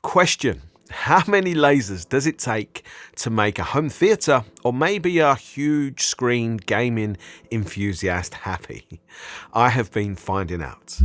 Question: how many lasers does it take to make a home theater or maybe a huge screen gaming enthusiast happy? I have been finding out.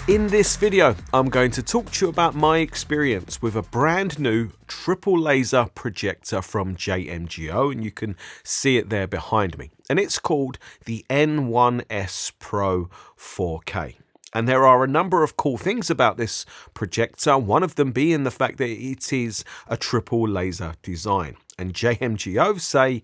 In this video, I'm going to talk to you about my experience with a brand new triple laser projector from JMGO, and you can see it there behind me. And it's called the N1S Pro 4K. And there are a number of cool things about this projector, one of them being the fact that it is a triple laser design. And JMGO say,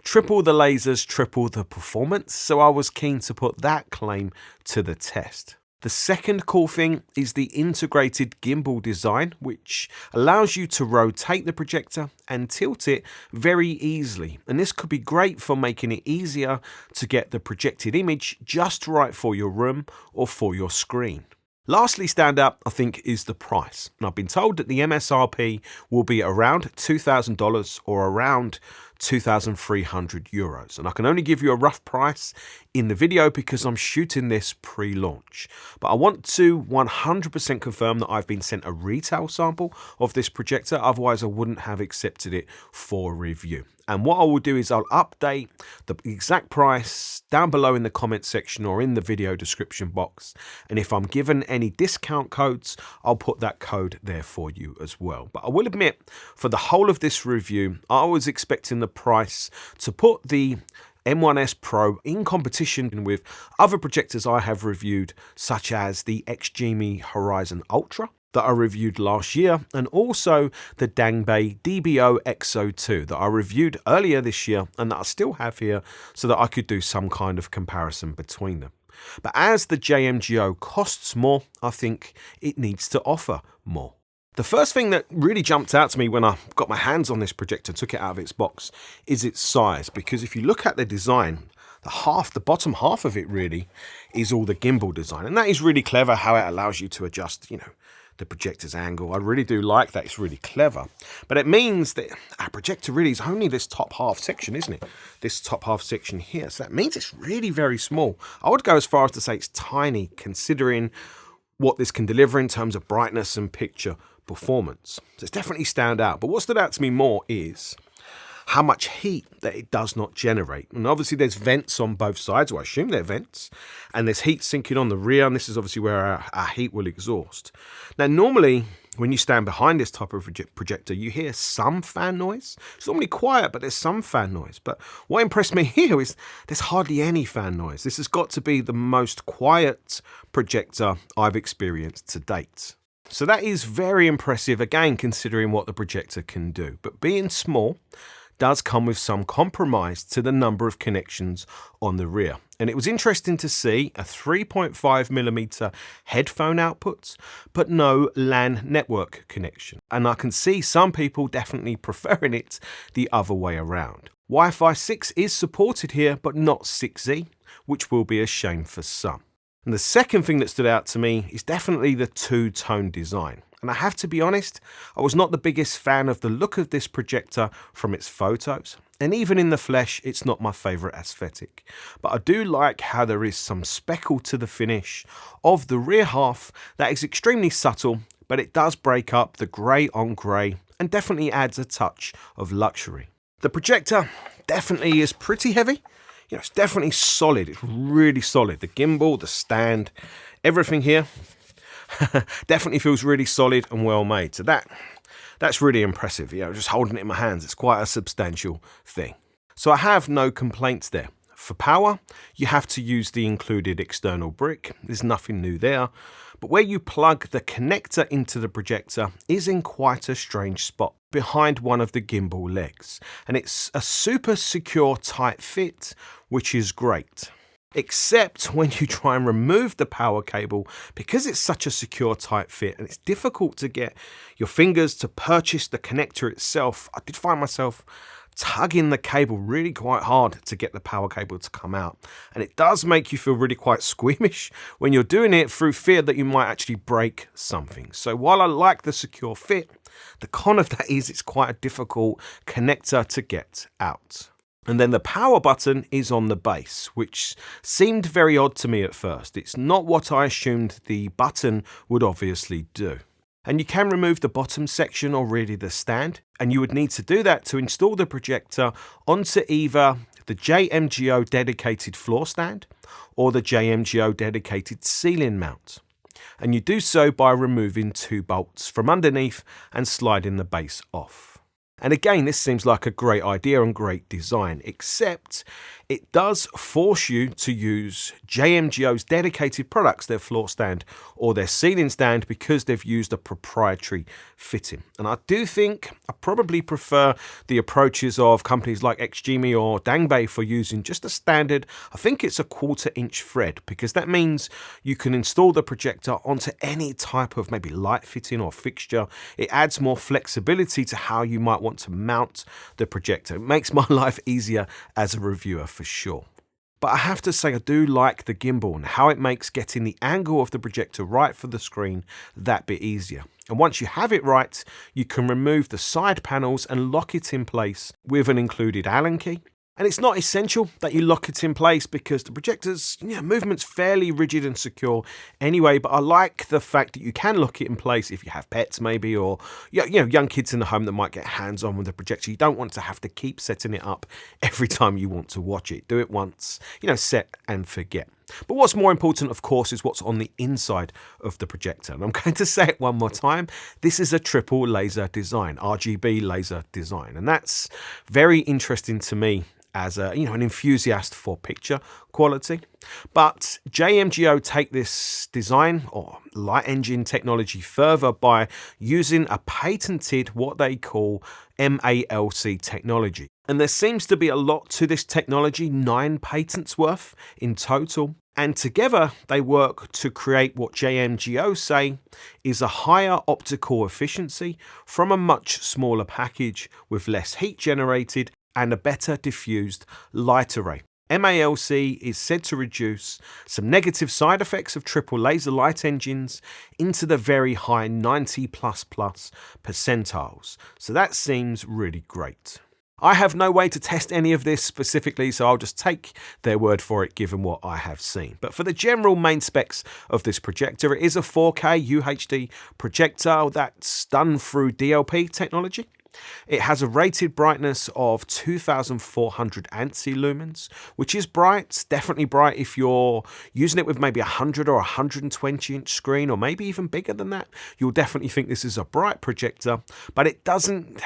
triple the lasers, triple the performance. So I was keen to put that claim to the test. The second cool thing is the integrated gimbal design, which allows you to rotate the projector and tilt it very easily. And this could be great for making it easier to get the projected image just right for your room or for your screen. Lastly, standout, I think, is the price. And I've been told that the MSRP will be around $2,000 or around 2,300 euros. And I can only give you a rough price in the video because I'm shooting this pre-launch. But I want to 100% confirm that I've been sent a retail sample of this projector. Otherwise, I wouldn't have accepted it for review. And what I will do is I'll update the exact price down below in the comment section or in the video description box. And if I'm given any discount codes, I'll put that code there for you as well. But I will admit, for the whole of this review, I was expecting the price to put the N1S Pro in competition with other projectors I have reviewed, such as the HDMI Horizon Ultra that I reviewed last year, and also the Dangbei DBO XO2 that I reviewed earlier this year and that I still have here so that I could do some kind of comparison between them. But as the JMGO costs more, I think it needs to offer more. The first thing that really jumped out to me when I got my hands on this projector, took it out of its box, is its size. Because if you look at the design, the bottom half of it really is all the gimbal design. And that is really clever, how it allows you to adjust, the projector's angle. I really do like that. It's really clever. But it means that our projector really is only this top half section, isn't it? This top half section here. So that means it's really very small. I would go as far as to say it's tiny, considering what this can deliver in terms of brightness and picture performance. So it's definitely stand out. But what stood out to me more is how much heat that it does not generate. And obviously there's vents on both sides, or I assume they're vents, and there's heat sinking on the rear, and this is obviously where our heat will exhaust. Now normally when you stand behind this type of projector, you hear some fan noise. It's normally quiet, but there's some fan noise. But what impressed me here is there's hardly any fan noise. This has got to be the most quiet projector I've experienced to date. So that is very impressive, again, considering what the projector can do. But being small does come with some compromise to the number of connections on the rear. And it was interesting to see a 3.5mm headphone output, but no LAN network connection. And I can see some people definitely preferring it the other way around. Wi-Fi 6 is supported here, but not 6E, which will be a shame for some. And the second thing that stood out to me is definitely the two-tone design. And I have to be honest, I was not the biggest fan of the look of this projector from its photos. And even in the flesh, it's not my favourite aesthetic. But I do like how there is some speckle to the finish of the rear half that is extremely subtle, but it does break up the grey on grey and definitely adds a touch of luxury. The projector definitely is pretty heavy. It's definitely solid. It's really solid. The gimbal, the stand, everything here definitely feels really solid and well made. So that's really impressive. Just holding it in my hands, it's quite a substantial thing. So I have no complaints there. For power, you have to use the included external brick. There's nothing new there. But where you plug the connector into the projector is in quite a strange spot behind one of the gimbal legs. And it's a super secure tight fit, which is great. Except when you try and remove the power cable, because it's such a secure tight fit and it's difficult to get your fingers to purchase the connector itself. I did find myself tugging the cable really quite hard to get the power cable to come out, and it does make you feel really quite squeamish when you're doing it through fear that you might actually break something. So while I like the secure fit, the con of that is it's quite a difficult connector to get out. And then the power button is on the base, which seemed very odd to me at first. It's not what I assumed the button would obviously do. And you can remove the bottom section, or really the stand, and you would need to do that to install the projector onto either the JMGO dedicated floor stand or the JMGO dedicated ceiling mount. And you do so by removing 2 bolts from underneath and sliding the base off. And again, this seems like a great idea and great design, except it does force you to use JMGO's dedicated products, their floor stand or their ceiling stand, because they've used a proprietary fitting. And I do think I probably prefer the approaches of companies like XGMI or Dangbei for using just a standard, I think it's a 1/4 inch thread, because that means you can install the projector onto any type of maybe light fitting or fixture. It adds more flexibility to how you might want to mount the projector. It makes my life easier as a reviewer for sure. But I have to say I do like the gimbal and how it makes getting the angle of the projector right for the screen that bit easier. And once you have it right, you can remove the side panels and lock it in place with an included Allen key. And it's not essential that you lock it in place because the projector's movement's fairly rigid and secure anyway, but I like the fact that you can lock it in place if you have pets maybe, or young kids in the home that might get hands-on with the projector. You don't want to have to keep setting it up every time you want to watch it. Do it once, set and forget. But what's more important, of course, is what's on the inside of the projector. And I'm going to say it one more time. This is a triple laser design, RGB laser design. And that's very interesting to me as an enthusiast for picture quality. But JMGO take this design or light engine technology further by using a patented what they call MALC technology. And there seems to be a lot to this technology, 9 patents worth in total. And together they work to create what JMGO say is a higher optical efficiency from a much smaller package with less heat generated and a better diffused light array. MALC is said to reduce some negative side effects of triple laser light engines into the very high 90++ percentiles. So that seems really great. I have no way to test any of this specifically, so I'll just take their word for it given what I have seen. But for the general main specs of this projector, it is a 4K UHD projector that's done through DLP technology. It has a rated brightness of 2400 ANSI lumens, which is bright, definitely bright if you're using it with maybe 100 or 120 inch screen, or maybe even bigger than that. You'll definitely think this is a bright projector, but it doesn't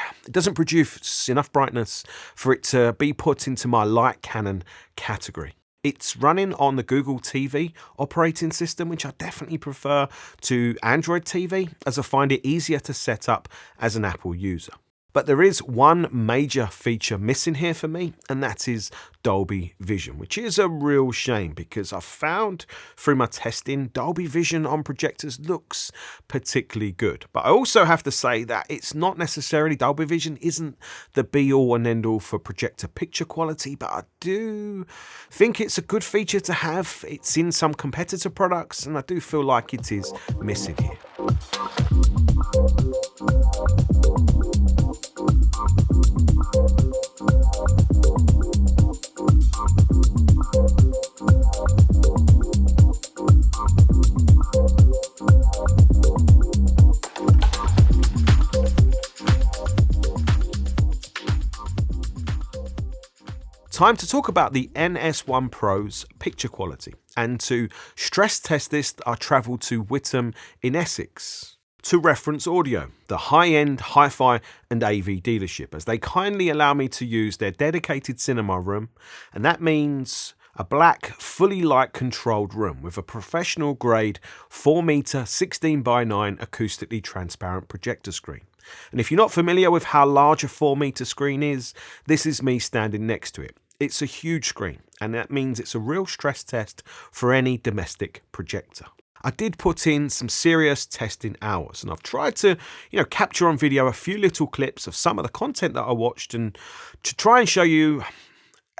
produce enough brightness for it to be put into my light Canon category. It's running on the GoogleTV operating system, which I definitely prefer to Android TV, as I find it easier to set up as an Apple user. But there is one major feature missing here for me, and that is Dolby Vision, which is a real shame because I found through my testing Dolby Vision on projectors looks particularly good. But I also have to say that it's not necessarily, Dolby Vision isn't the be all and end all for projector picture quality, but I do think it's a good feature to have. It's in some competitor products, and I do feel like it is missing here. Time to talk about the NS1 Pro's picture quality. And to stress test this, I travelled to Whittam in Essex to Reference Audio, the high-end hi-fi and AV dealership, as they kindly allow me to use their dedicated cinema room. And that means a black, fully light controlled room with a professional grade 4-meter 16:9 acoustically transparent projector screen. And if you're not familiar with how large a 4-meter screen is, this is me standing next to it. It's a huge screen, and that means it's a real stress test for any domestic projector. I did put in some serious testing hours, and I've tried to, capture on video a few little clips of some of the content that I watched, and to try and show you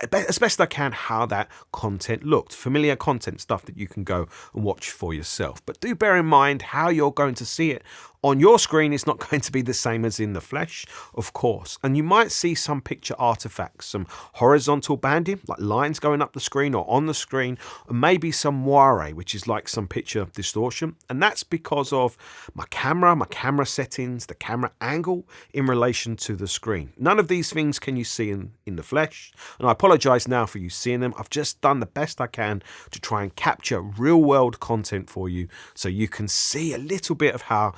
as best I can how that content looked. Familiar content, stuff that you can go and watch for yourself. But do bear in mind how you're going to see it on your screen is not going to be the same as in the flesh, of course. And you might see some picture artifacts, some horizontal banding, like lines going up the screen or on the screen, and maybe some moire, which is like some picture distortion. And that's because of my camera settings, the camera angle in relation to the screen. None of these things can you see in the flesh. And I apologize now for you seeing them. I've just done the best I can to try and capture real world content for you so you can see a little bit of how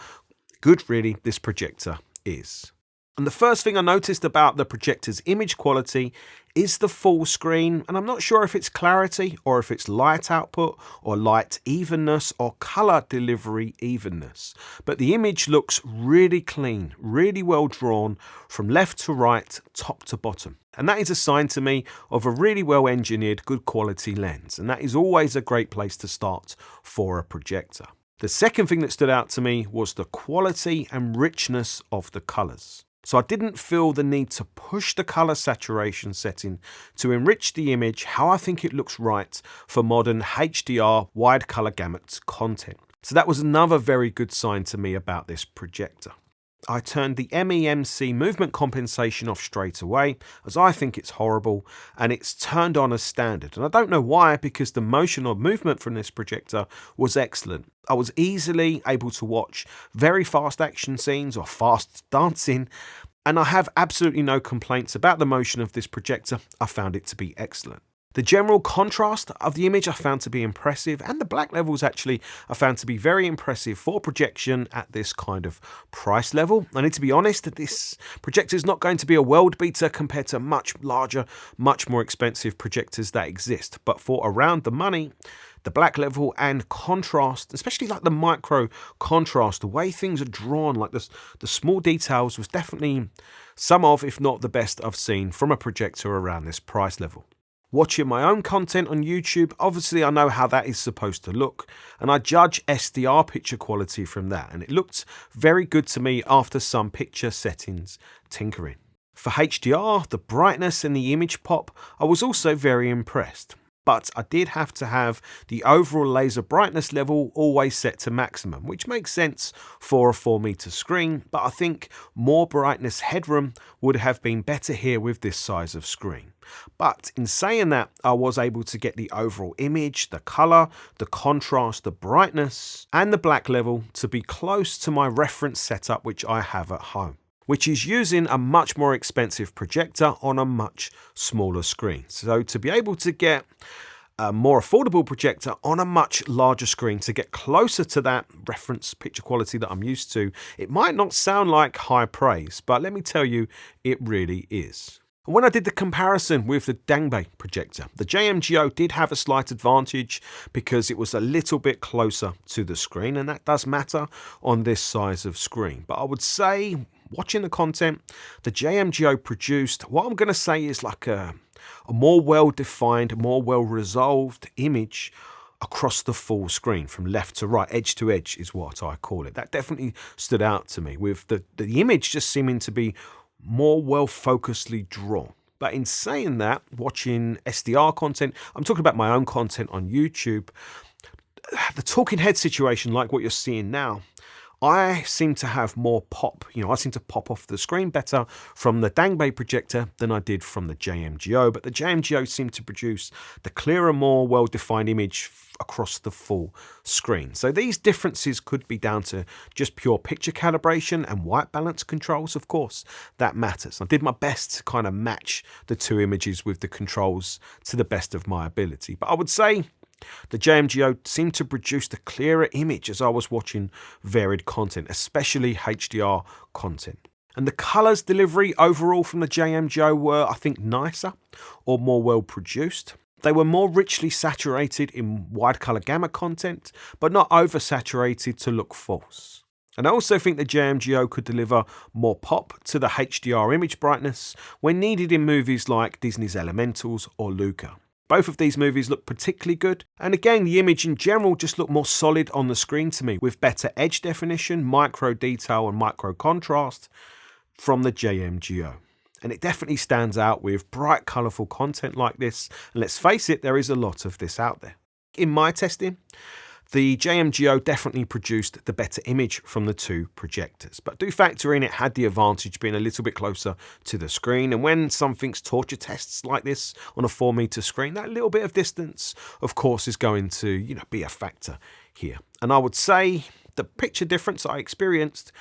good really this projector is. And the first thing I noticed about the projector's image quality is the full screen, and I'm not sure if it's clarity or if it's light output or light evenness or color delivery evenness. But the image looks really clean, really well drawn from left to right, top to bottom. And that is a sign to me of a really well engineered, good quality lens. And that is always a great place to start for a projector. The second thing that stood out to me was the quality and richness of the colors. So I didn't feel the need to push the color saturation setting to enrich the image how I think it looks right for modern HDR wide color gamut content. So that was another very good sign to me about this projector. I turned the MEMC movement compensation off straight away, as I think it's horrible, and it's turned on as standard. And I don't know why, because the motion or movement from this projector was excellent. I was easily able to watch very fast action scenes or fast dancing, and I have absolutely no complaints about the motion of this projector. I found it to be excellent. The general contrast of the image I found to be impressive, and the black levels actually I found to be very impressive for projection at this kind of price level. I need to be honest that this projector is not going to be a world beater compared to much larger, much more expensive projectors that exist. But for around the money, the black level and contrast, especially like the micro contrast, the way things are drawn, like the small details, was definitely some of, if not the best I've seen from a projector around this price level. Watching my own content on YouTube, obviously I know how that is supposed to look, and I judge SDR picture quality from that, and it looked very good to me after some picture settings tinkering. For HDR, the brightness and the image pop, I was also very impressed. But I did have to have the overall laser brightness level always set to maximum, which makes sense for a 4-meter screen, but I think more brightness headroom would have been better here with this size of screen. But in saying that, I was able to get the overall image, the color, the contrast, the brightness, and the black level to be close to my reference setup which I have at home, which is using a much more expensive projector on a much smaller screen. So to be able to get a more affordable projector on a much larger screen to get closer to that reference picture quality that I'm used to, it might not sound like high praise, but let me tell you, it really is. When I did the comparison with the Dangbei projector, the JMGO did have a slight advantage because it was a little bit closer to the screen, and that does matter on this size of screen. But I would say, watching the content, the JMGO produced what I'm going to say is like a more well-defined, more well-resolved image across the full screen from left to right. Edge to edge is what I call it. That definitely stood out to me, with the image just seeming to be more well-focusedly drawn. But in saying that, watching SDR content, I'm talking about my own content on YouTube, the talking head situation, like what you're seeing now, I seem to have more pop. I seem to pop off the screen better from the Dangbei projector than I did from the JMGO, but the JMGO seemed to produce the clearer, more well-defined image across the full screen. So these differences could be down to just pure picture calibration and white balance controls. Of course, that matters. I did my best to kind of match the two images with the controls to the best of my ability. But I would say the JMGO seemed to produce the clearer image as I was watching varied content, especially HDR content. And the colours delivery overall from the JMGO were, I think, nicer or more well produced. They were more richly saturated in wide colour gamut content, but not oversaturated to look false. And I also think the JMGO could deliver more pop to the HDR image brightness when needed in movies like Disney's Elementals or Luca. Both of these movies look particularly good, and again the image in general just looked more solid on the screen to me, with better edge definition, micro detail and micro contrast from the JMGO. And it definitely stands out with bright colourful content like this, and let's face it, there is a lot of this out there. In my testing, the JMGO definitely produced the better image from the two projectors, but do factor in it had the advantage being a little bit closer to the screen, and when something's torture tests like this on a 4-meter screen, that little bit of distance of course is going to be a factor here. And I would say the picture difference I experienced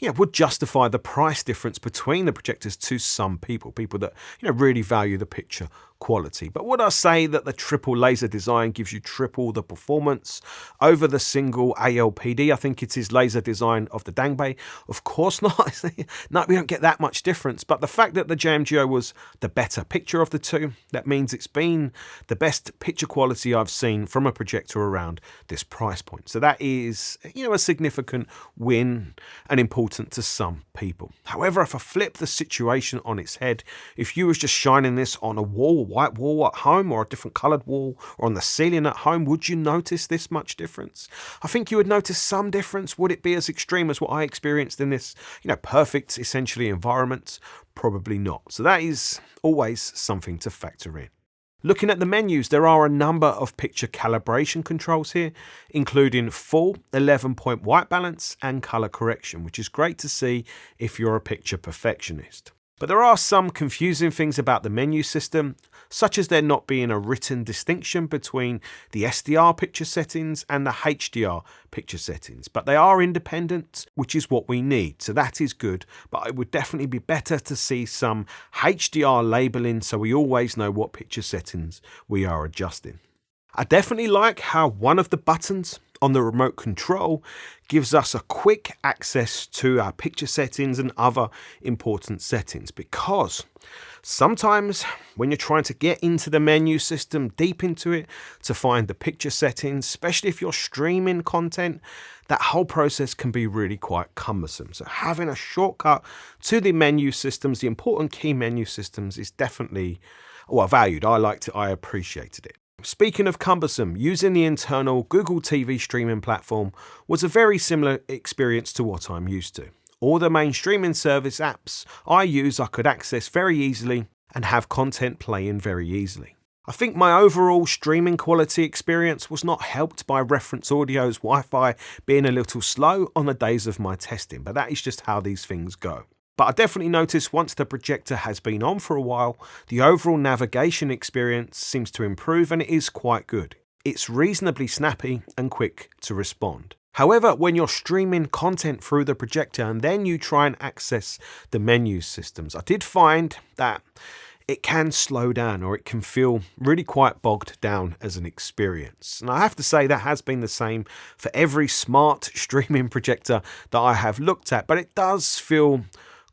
would justify the price difference between the projectors to some people that really value the picture quality. But would I say that the triple laser design gives you triple the performance over the single ALPD? I think it is laser design of the Dangbei. Of course not. No, we don't get that much difference. But the fact that the JMGO was the better picture of the two, that means it's been the best picture quality I've seen from a projector around this price point. So that is, a significant win and important to some people. However, if I flip the situation on its head, if you was just shining this on a wall, white wall at home, or a different coloured wall, or on the ceiling at home, would you notice this much difference? I think you would notice some difference. Would it be as extreme as what I experienced in this, perfect, essentially, environment? Probably not. So that is always something to factor in. Looking at the menus, there are a number of picture calibration controls here, including full 11-point white balance and color correction, which is great to see if you're a picture perfectionist. But there are some confusing things about the menu system, such as there not being a written distinction between the SDR picture settings and the HDR picture settings. But they are independent, which is what we need, so that is good. But it would definitely be better to see some HDR labeling so we always know what picture settings we are adjusting. I definitely like how one of the buttons on the remote control gives us a quick access to our picture settings and other important settings, because sometimes when you're trying to get into the menu system, deep into it, to find the picture settings, especially if you're streaming content, that whole process can be really quite cumbersome. So having a shortcut to the menu systems, the important key menu systems, is definitely valued. I liked it, I appreciated it. Speaking of cumbersome, using the internal GoogleTV streaming platform was a very similar experience to what I'm used to. All the main streaming service apps I use I could access very easily and have content playing very easily. I think my overall streaming quality experience was not helped by Reference Audio's Wi-Fi being a little slow on the days of my testing, but that is just how these things go. But I definitely noticed once the projector has been on for a while, the overall navigation experience seems to improve, and it is quite good. It's reasonably snappy and quick to respond. However, when you're streaming content through the projector and then you try and access the menu systems, I did find that it can slow down, or it can feel really quite bogged down as an experience. And I have to say that has been the same for every smart streaming projector that I have looked at, but it does feel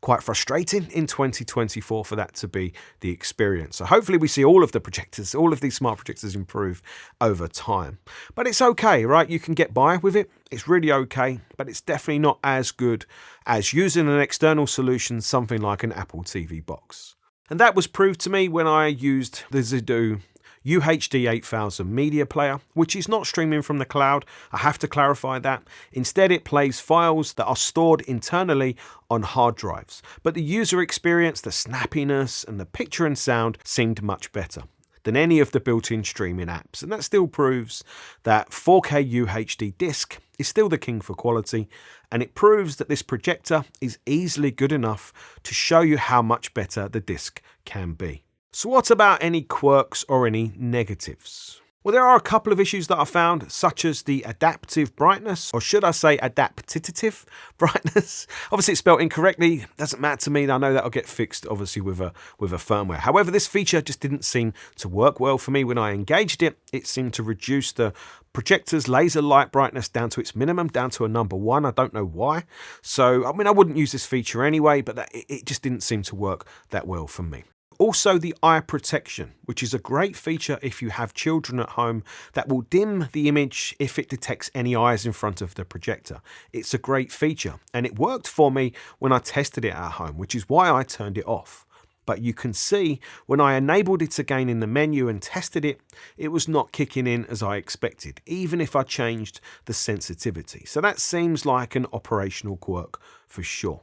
quite frustrating in 2024 for that to be the experience. So hopefully we see all of the projectors, all of these smart projectors improve over time. But it's okay, right? You can get by with it. It's really okay, but it's definitely not as good as using an external solution, something like an Apple TV box. And that was proved to me when I used the Zidu UHD 8000 media player, which is not streaming from the cloud. I have to clarify that. Instead, it plays files that are stored internally on hard drives. But the user experience, the snappiness, and the picture and sound seemed much better than any of the built-in streaming apps. And that still proves that 4K UHD disc is still the king for quality, and it proves that this projector is easily good enough to show you how much better the disc can be. So what about any quirks or any negatives? Well, there are a couple of issues that I found, such as the adaptive brightness, or should I say adaptative brightness. Obviously it's spelled incorrectly, doesn't matter to me. I know that'll get fixed obviously with a firmware. However, this feature just didn't seem to work well for me when I engaged it. It seemed to reduce the projector's laser light brightness down to its minimum, down to a number 1. I don't know why. So, I mean, I wouldn't use this feature anyway, but it just didn't seem to work that well for me. Also the eye protection, which is a great feature if you have children at home, that will dim the image if it detects any eyes in front of the projector. It's a great feature and it worked for me when I tested it at home, which is why I turned it off. But you can see when I enabled it again in the menu and tested it, it was not kicking in as I expected, even if I changed the sensitivity. So that seems like an operational quirk for sure.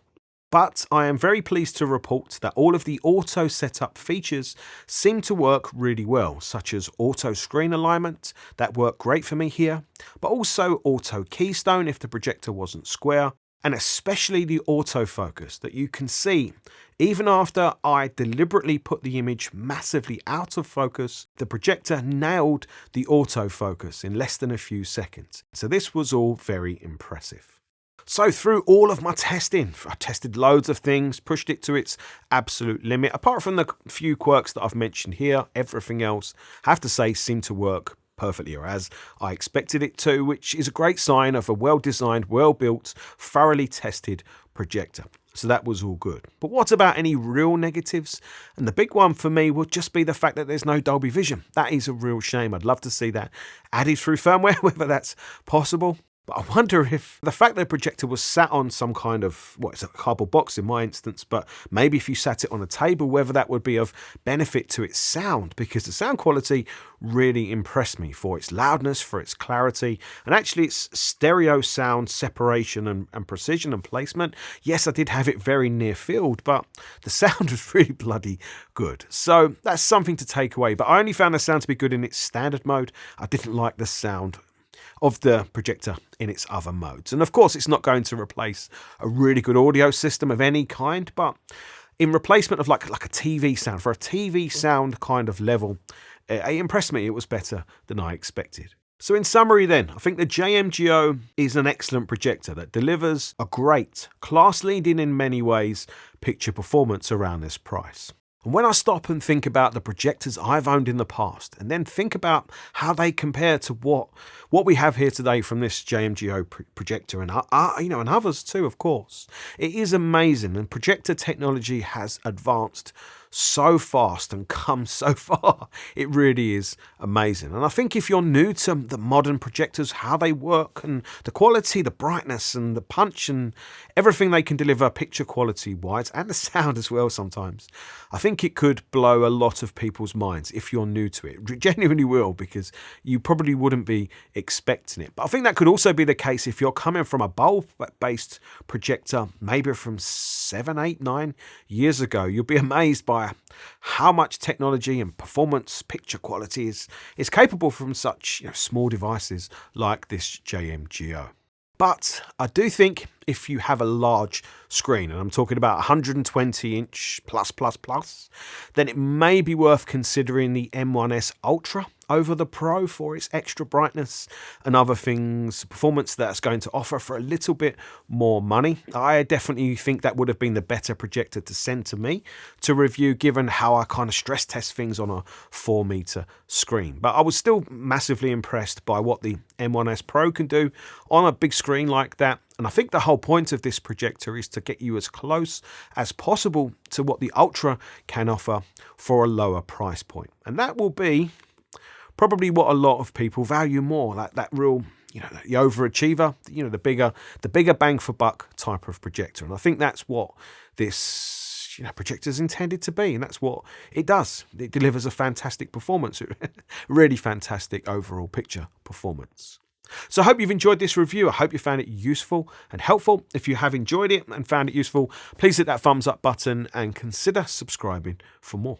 But I am very pleased to report that all of the auto setup features seem to work really well, such as auto screen alignment, that worked great for me here, but also auto keystone if the projector wasn't square, and especially the autofocus that you can see. Even after I deliberately put the image massively out of focus, the projector nailed the autofocus in less than a few seconds. So this was all very impressive. So through all of my testing, I tested loads of things, pushed it to its absolute limit. Apart from the few quirks that I've mentioned here, everything else, I have to say, seemed to work perfectly, or as I expected it to, which is a great sign of a well-designed, well-built, thoroughly tested projector. So that was all good. But what about any real negatives? And the big one for me would just be the fact that there's no Dolby Vision. That is a real shame. I'd love to see that added through firmware, whether that's possible. But I wonder if the fact that the projector was sat on some kind of, it's a cardboard box in my instance, but maybe if you sat it on a table, whether that would be of benefit to its sound, because the sound quality really impressed me for its loudness, for its clarity, and actually its stereo sound separation and precision and placement. Yes, I did have it very near field, but the sound was really bloody good. So that's something to take away, but I only found the sound to be good in its standard mode. I didn't like the sound of the projector in its other modes. And of course, it's not going to replace a really good audio system of any kind, but in replacement of like a TV sound, for a TV sound kind of level, it impressed me. It was better than I expected. So in summary then, I think the JMGO is an excellent projector that delivers a great, class-leading in many ways, picture performance around this price. And when I stop and think about the projectors I've owned in the past, and then think about how they compare to what we have here today from this JMGO projector and and others too, of course, it is amazing. And projector technology has advanced so fast and come so far. It really is amazing. And I think if you're new to the modern projectors, how they work and the quality, the brightness and the punch and everything they can deliver picture quality wise, and the sound as well sometimes, I think it could blow a lot of people's minds if you're new to it. It genuinely will, because you probably wouldn't be expecting it. But I think that could also be the case if you're coming from a bulb-based projector, maybe from 7, 8, 9 years ago. You'll be amazed by how much technology and performance picture quality is capable from such small devices like this JMGO. But I do think if you have a large screen, and I'm talking about 120 inch plus, then it may be worth considering the N1S Ultra over the Pro for its extra brightness and other things, performance that's going to offer for a little bit more money. I definitely think that would have been the better projector to send to me to review, given how I kind of stress test things on a 4-meter screen. But I was still massively impressed by what the N1S Pro can do on a big screen like that. And I think the whole point of this projector is to get you as close as possible to what the Ultra can offer for a lower price point. And that will be probably what a lot of people value more, like that real, the overachiever, the bigger bang for buck type of projector. And I think that's what this projector is intended to be, and that's what it does. It delivers a fantastic performance, really fantastic overall picture performance. So I hope you've enjoyed this review. I hope you found it useful and helpful. If you have enjoyed it and found it useful, please hit that thumbs up button and consider subscribing for more.